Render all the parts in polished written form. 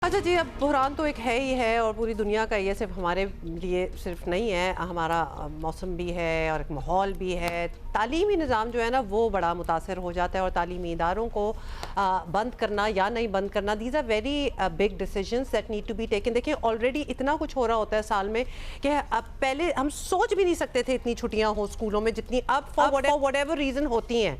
अच्छा जी, अब बुहरान तो एक है ही है और पूरी दुनिया का ये सिर्फ हमारे लिए सिर्फ नहीं है, हमारा मौसम भी है और एक माहौल भी है। तालीमी निज़ाम जो है ना वो बड़ा मुतासर हो जाता है और तालीमी इदारों को बंद करना या नहीं बंद करना, these are very big decisions that need to be taken. देखिए ऑलरेडी इतना कुछ हो रहा होता है साल में कि अब पहले हम सोच भी नहीं सकते थे इतनी छुट्टियाँ हो स्कूलों में जितनी अब फॉर व्हाटएवर रीज़न होती हैं।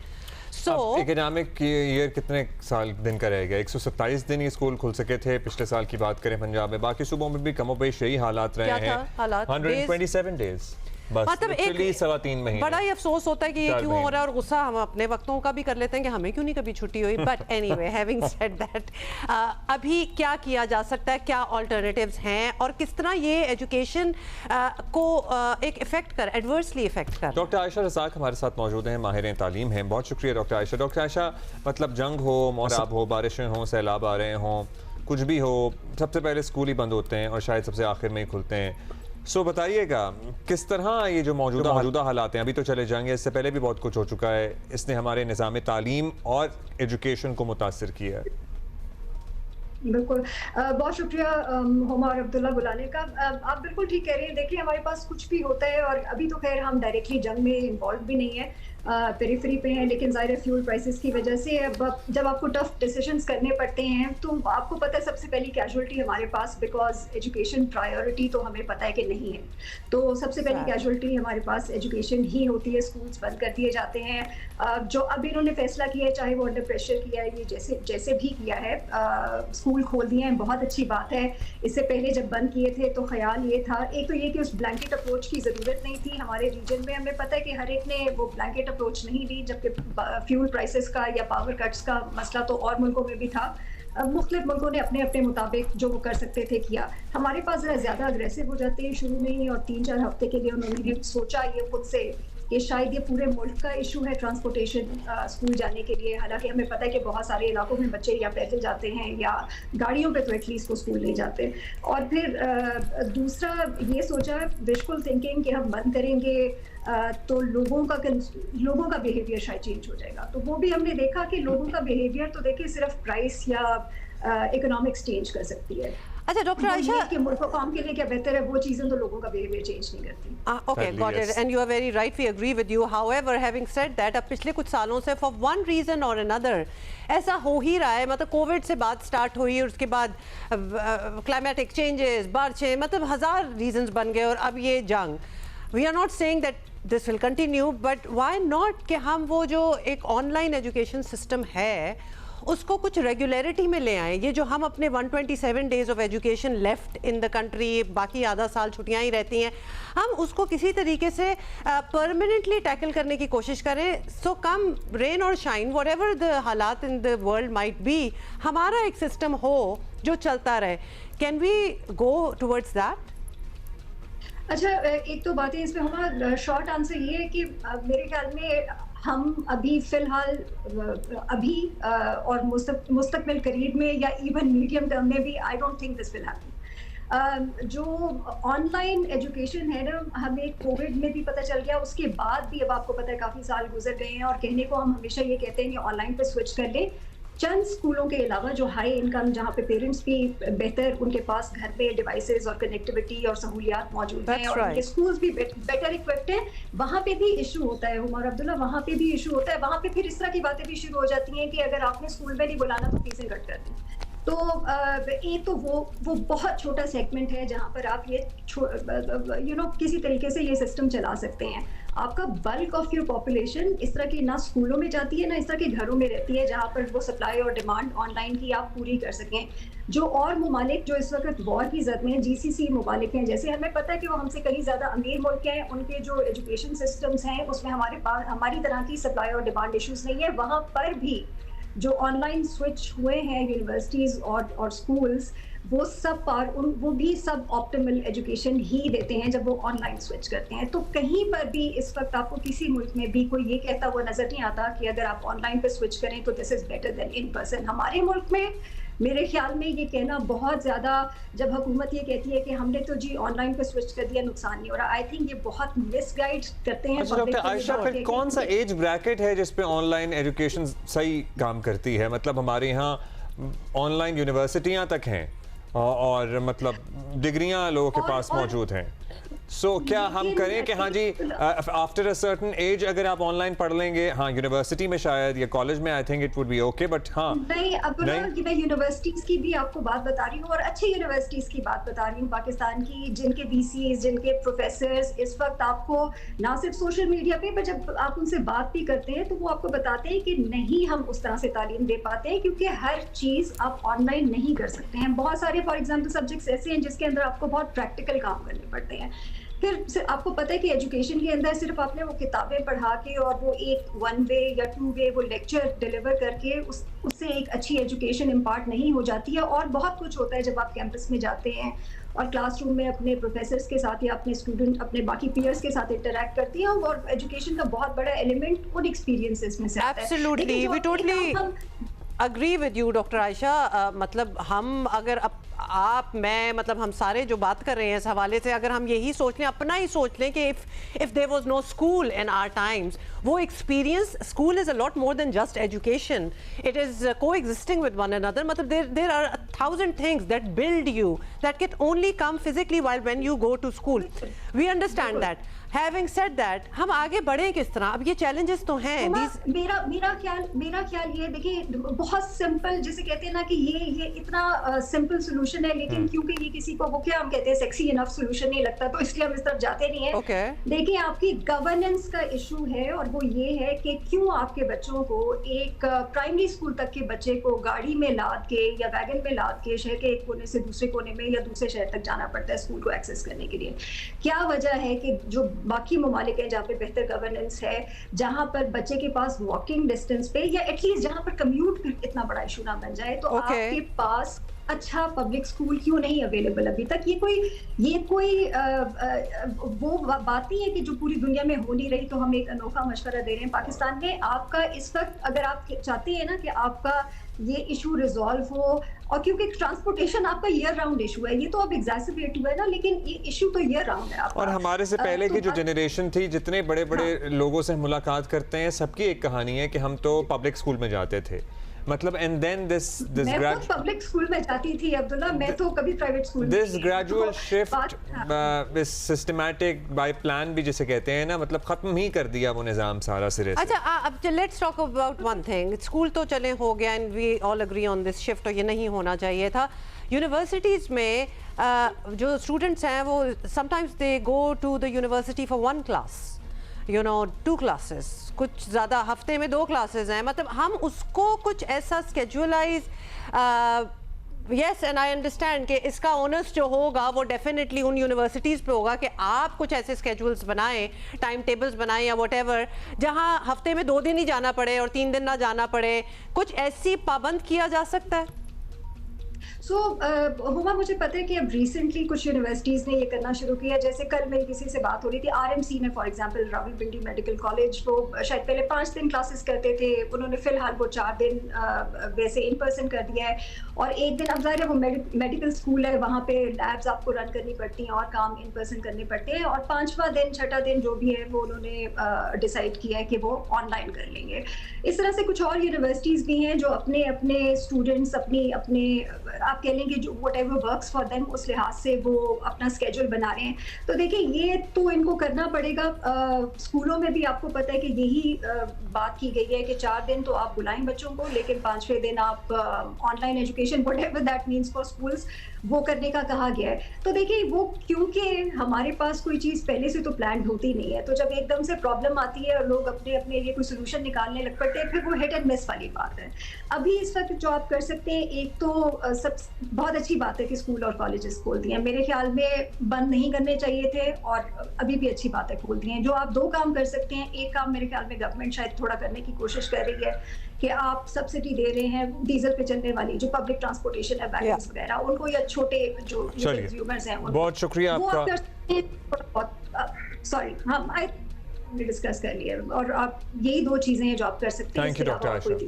इकोनॉमिक ईयर कितने साल दिन का रह गया? 127 दिन ये स्कूल खुल सके थे पिछले साल की बात करें पंजाब में, बाकी सूबों में भी कमोबेश यही हालात रहे हैं। 127 डेज बस, मतलब एक 3.25 महीने। बड़ा ही अफसोस होता है कि ये क्यों हो रहा है और गुस्सा हम अपने वक्तों का भी कर लेते हैं कि हमें क्यों नहीं कभी छुट्टी हुई। But anyway, having said that, अभी क्या किया जा सकता है, क्या ऑल्टरनेटिव्स हैं और किस तरह ये एजुकेशन को एक इफेक्ट कर एडवर्सली इफेक्ट कर। डॉक्टर आयशा रज़ाक हमारे साथ मौजूद हैं, माहिर तालीम हैं। बहुत शुक्रिया डॉक्टर आयशा। डॉक्टर आयशा, मतलब जंग हो, मौसम हो, बारिशें हों, सैलाब आ रहे हों, कुछ भी हो, सबसे पहले स्कूल ही बंद होते हैं और शायद सबसे आखिर में ही खुलते हैं। सो बताइएगा किस तरह ये जो मौजूदा हालात हैं, अभी तो चले जाएंगे, इससे पहले भी बहुत कुछ हो चुका है, इसने हमारे निज़ाम तालीम और एजुकेशन को मुतासिर किया है। बिल्कुल, बहुत शुक्रिया हुमार अब्दुल्ला बुलाने का। आप बिल्कुल ठीक कह रही हैं। देखिए, हमारे पास कुछ भी होता है और अभी तो खैर हम डायरेक्टली जंग में इन्वॉल्व भी नहीं है, पेरिफेरी पे हैं, लेकिन ज़ाहिर है फ्यूल प्राइसेस की वजह से अब जब आपको टफ डिसीजंस करने पड़ते हैं तो आपको पता है सबसे पहली कैजुअलिटी हमारे पास, बिकॉज एजुकेशन प्रायोरिटी तो हमें पता है कि नहीं है, तो सबसे पहली कैजुअलिटी हमारे पास एजुकेशन ही होती है। स्कूल्स बंद कर दिए जाते हैं। जो अब इन्होंने फैसला किया है, चाहे वो अंडर प्रेशर किया है, ये जैसे भी किया है, स्कूल खोल दिए हैं, बहुत अच्छी बात है। इससे पहले जब बंद किए थे तो ख्याल ये था, एक तो ये कि उस ब्लैंकेट अप्रोच की ज़रूरत नहीं थी। हमारे रीजन में हमें पता है कि हर एक ने वो ब्लैंकेट अप्रोच नहीं ली, जबकि फ्यूल प्राइसेस का या पावर कट्स का मसला तो और मुल्कों में भी था। मुख्तलिफ मुल्कों ने अपने अपने मुताबिक जो वो कर सकते थे किया। हमारे पास ज़रा ज़्यादा अग्रेसिव हो जाते हैं शुरू में ही, और 3-4 हफ्ते के लिए उन्होंने भी सोचा ये खुद से कि शायद ये पूरे मुल्क का इशू है ट्रांसपोर्टेशन स्कूल जाने के लिए। हालांकि हमें पता है कि बहुत सारे इलाकों में बच्चे या पैदल जाते हैं या गाड़ियों पे तो एटलीस्ट वो स्कूल नहीं जाते। और फिर दूसरा ये सोचा विजुअल थिंकिंग कि हम बंद करेंगे तो लोगों का बिहेवियर शायद चेंज हो जाएगा। तो वो भी हमने देखा कि लोगों का बिहेवियर तो देखिए सिर्फ प्राइस या इकोनॉमिक्स चेंज कर सकती है। अच्छा डॉक्टर आयशा, कि मुल्क काम के लिए क्या बेहतर है, वो चीज़ें तो लोगों का बिहेवियर चेंज नहीं करती। Okay, got it, and you are very right, we agree with you. However, having said that, अब पिछले कुछ सालों से फॉर वन रीजन और अनदर ऐसा हो ही रहा है। मतलब कोविड से बात स्टार्ट हुई और उसके बाद क्लाइमेटिक चेंजेस, बारिशें, मतलब हजार रीजंस बन गए और अब ये जंग। We are not saying that this will continue, but why not कि हम वो जो एक ऑनलाइन एजुकेशन सिस्टम है उसको कुछ रेगुलरिटी में ले आएं। ये जो हम अपने 127 days of education left in the country, बाकी आधा साल छुट्टियां ही रहती हैं, हम उसको किसी तरीके से परमानेंटली टैकल करने की कोशिश करें। सो कम रेन और शाइन, व्हाटएवर द हालात in the world might be, हमारा एक सिस्टम हो जो चलता रहे। Can we go towards that? अच्छा, एक तो बात है इसमें हमारा शॉर्ट आंसर ये है कि मेरे ख्याल में हम अभी फ़िलहाल और मुस्तकबिल करीब में या इवन मीडियम टर्म में भी I don't think this will happen. जो ऑनलाइन एजुकेशन है ना, हमें कोविड में भी पता चल गया, उसके बाद भी अब आपको पता है काफ़ी साल गुजर गए हैं और कहने को हम हमेशा ये कहते हैं कि ऑनलाइन पे स्विच कर लें। चंद स्कूलों के अलावा जो हाई इनकम, जहाँ पे पेरेंट्स भी बेहतर, उनके पास घर पे डिवाइसेस और कनेक्टिविटी और सहूलियात मौजूद हैं और उनके स्कूल्स भी बेटर इक्विप्ड हैं, वहाँ पे भी इशू होता है हुमार अब्दुल्ला, वहाँ पे भी इशू होता है। वहाँ पे फिर इस तरह की बातें भी शुरू हो जाती हैं कि अगर आपने स्कूल में नहीं बुलाना तो फीसें कट कर दें। तो एक तो वो बहुत छोटा सेगमेंट है जहाँ पर आप ये किसी तरीके से ये सिस्टम चला सकते हैं। आपका बल्क ऑफ योर पॉपुलेशन इस तरह की ना स्कूलों में जाती है ना इस तरह के घरों में रहती है जहाँ पर वो सप्लाई और डिमांड ऑनलाइन की आप पूरी कर सकें। जो और ममालिक जो इस वक्त वॉर की जद में GCC ममालिक हैं, जैसे हमें पता है कि वो हमसे कहीं ज़्यादा अमीर मुल्क हैं, उनके जो एजुकेशन सिस्टम्स हैं उसमें हमारी तरह की सप्लाई और डिमांड इशूज़ नहीं है। वहाँ पर भी जो ऑनलाइन स्विच हुए हैं यूनिवर्सिटीज़ और स्कूल्स, वो भी सब ऑप्टिमल एजुकेशन ही देते हैं जब वो ऑनलाइन स्विच करते हैं। तो कहीं पर भी इस वक्त आपको किसी मुल्क में भी कोई ये कहता हुआ नज़र नहीं आता कि अगर आप ऑनलाइन पे स्विच करें तो this is better then in person. हमारे मुल्क में मेरे ख्याल में ये कहना बहुत ज़्यादा, जब हुकूमत ये कहती है कि हमने तो जी ऑनलाइन पे स्विच कर दिया, नुकसान नहीं हो रहा, आई थिंक ये बहुत मिसगाइड करते हैं। अच्छा डॉक्टर आयशा, फिर कौन सा एज ब्रैकेट है जिस पे ऑनलाइन एजुकेशन सही काम करती है? मतलब हमारे यहाँ ऑनलाइन यूनिवर्सिटियाँ तक हैं और मतलब डिग्रियां लोगों के पास मौजूद हैं। सो क्या हम करें कि हाँ जी आफ्टर अ सर्टेन एज अगर आप ऑनलाइन पढ़ लेंगे, हाँ यूनिवर्सिटी में शायद या कॉलेज में I think it would be okay, but हाँ नहीं, अब नहीं? मैं यूनिवर्सिटीज की भी आपको बात बता रही हूँ और अच्छी यूनिवर्सिटीज की बात बता रही हूँ पाकिस्तान की, जिनके वीसीज, जिनके प्रोफेसर्स इस वक्त आपको ना सिर्फ सोशल मीडिया पे पर जब आप उनसे बात भी करते हैं तो वो आपको बताते हैं कि नहीं हम उस तरह से तालीम दे पाते हैं क्योंकि हर चीज आप ऑनलाइन नहीं कर सकते हैं। बहुत सारे फॉर एग्जाम्पल सब्जेक्ट्स ऐसे हैं जिसके अंदर आपको बहुत प्रैक्टिकल काम करने पड़ते हैं। फिर आपको पता है कि एजुकेशन के अंदर सिर्फ आपने वो किताबें पढ़ा के और वो एक 1 वे या 2 वे वो लेक्चर डिलीवर करके उससे एक अच्छी एजुकेशन इम्पार्ट नहीं हो जाती है। और बहुत कुछ होता है जब आप कैंपस में जाते हैं और क्लासरूम में अपने प्रोफेसर्स के साथ या अपने स्टूडेंट अपने बाकी पीयर्स के साथ इंटरेक्ट करती हैं और एजुकेशन का बहुत बड़ा एलिमेंट उन एक्सपीरियंसेस में से आता है। Absolutely, we totally agree with you doctor Ayesha. मतलब हम अगर आप मैं मतलब हम सारे जो बात कर रहे हैं इस हवाले से, अगर हम यही सोच लें, अपना ही सोच लें कि if there was no school in our times, वो experience, school is a lot more than just education, it is coexisting with one another. मतलब there are 1000 things that build you that can only come physically while when you go to school. We understand that. Having said that, हम आगे बढ़े किस तरह? अब ये challenges तो हैं। मेरा ख्याल ये देखिए बहुत सिंपल, जिसे कहते हैं ना कि ये इतना सिंपल सोल्यूशन है, लेकिन क्योंकि ये किसी को वो क्या हम कहते हैं सेक्सी इनफ सोल्यूशन नहीं लगता, तो इसलिए हम इस तरफ जाते नहीं है। Okay. देखिए आपकी गवर्नेंस का इशू है और वो ये है कि क्यों आपके बच्चों को एक प्राइमरी स्कूल तक के बच्चे को गाड़ी में लाद के या वैगन में लाद के शहर के एक कोने से दूसरे कोने में या दूसरे शहर तक जाना पड़ता है स्कूल को एक्सेस करने के लिए। क्या वजह है कि जो बाकी ममालिक हैं जहाँ पे बेहतर गवर्नेंस है, जहाँ पर बच्चे के पास वॉकिंग डिस्टेंस पे या एटलीस्ट जहाँ पर कम्यूट इतना बड़ा इशू ना बन जाए, तो आपके पास अच्छा पब्लिक स्कूल क्यों नहीं अवेलेबल अभी तक? ये कोई वो बात नहीं है कि जो पूरी दुनिया में हो नहीं रही, तो हम एक अनोखा मशवरा दे रहे हैं पाकिस्तान में। आपका इस वक्त अगर आप चाहते हैं ना कि आपका ये इशू रिजॉल्व हो, और क्योंकि ट्रांसपोर्टेशन आपका ईयर राउंड इशू है, ये तो अब एग्जैसरबेट हुआ है ना, लेकिन ये इशू तो ईयर राउंड है आपका। और हमारे से पहले की जो जनरेशन थी, जितने बड़े बड़े लोगों से मुलाकात करते हैं, सबकी एक कहानी है कि हम तो पब्लिक स्कूल में जाते थे। मतलब एंड देन दिस मैं तो पब्लिक स्कूल में जाती थी अब्दुल्ला, मैं तो कभी प्राइवेट स्कूल में। This gradual shift, this systematic by plan भी जिसे कहते हैं ना, मतलब खत्म ही कर दिया वो निजाम सारा सिरे से। अच्छा, अब let's talk about one thing. School तो चले हो गया and we all agree on this shift, और ये नहीं होना चाहिए था। यूनिवर्सिटीज में जो स्टूडेंट्स हैं वो sometimes they go to the university for 1 class, you know 2 classes, कुछ ज़्यादा हफ्ते में 2 क्लासेस हैं। मतलब हम उसको कुछ ऐसा स्केड्यूलाइज, यस एंड आई अंडरस्टैंड कि इसका ओनर्स जो होगा वो डेफिनेटली उन यूनिवर्सिटीज़ पे होगा कि आप कुछ ऐसे स्केड्यूल्स बनाएं, टाइम टेबल्स बनाएं या व्हाटएवर, जहां हफ्ते में 2 दिन ही जाना पड़े और 3 दिन ना जाना पड़े। कुछ ऐसी पाबंद किया जा सकता है? हुमा, मुझे पता है कि अब रिसेंटली कुछ यूनिवर्सिटीज़ ने ये करना शुरू किया। जैसे कल मेरी किसी से बात हो रही थी, आरएमसी में for example Rawalpindi medical college, वो शायद पहले 5 दिन क्लासेस करते थे, उन्होंने फिलहाल वो 4 दिन वैसे इन पर्सन कर दिया है। और एक दिन, अब ज़ाहिर है वो मेडिकल स्कूल है, वहाँ पे लैब्स आपको रन करनी पड़ती हैं और काम इन पर्सन करने पड़ते हैं, और 5वां दिन 6ठा दिन जो भी है वो उन्होंने डिसाइड किया है कि वो ऑनलाइन कर लेंगे। इस तरह से कुछ और यूनिवर्सिटीज़ भी हैं जो अपने अपने स्टूडेंट्स अपने आप कह लेंगे जो व्हाटएवर वर्क्स फॉर देम, उस लिहाज से वो अपना स्केड्यूल बना रहे हैं। तो देखिए ये तो इनको करना पड़ेगा। स्कूलों में भी आपको पता है कि यही बात की गई है कि 4 दिन तो आप बुलाएं बच्चों को, लेकिन 5वें दिन आप online education whatever that means for schools, वो करने का कहा गया है। तो देखिए वो क्योंकि हमारे पास कोई चीज़ पहले से तो प्लान होती नहीं है, तो जब एकदम से प्रॉब्लम आती है और लोग अपने अपने लिए कोई सोल्यूशन निकालने लग पड़ते हैं, फिर वो हिट एंड मिस वाली बात है। अभी इस वक्त जो आप कर सकते हैं, एक तो सब बहुत अच्छी बात है कि स्कूल और कॉलेजेस खोल दिए हैं, मेरे ख्याल में बंद नहीं करने चाहिए थे, और अभी भी अच्छी बात है खोल दिए हैं। जो आप 2 काम कर सकते हैं, एक काम मेरे ख्याल में गवर्नमेंट शायद थोड़ा करने की कोशिश कर रही है कि आप सब्सिडी दे रहे हैं डीजल पे चलने वाली जो पब्लिक ट्रांसपोर्टेशन है, वैगन्स वगैरह, उनको, या छोटे जो कंज्यूमर्स हैं उनको। बहुत शुक्रिया आपका। सॉरी, हम डिस्कस कर लिए, और आप यही 2 चीजें हैं जो आप कर सकते हैं। Thank you doctor Ayesha.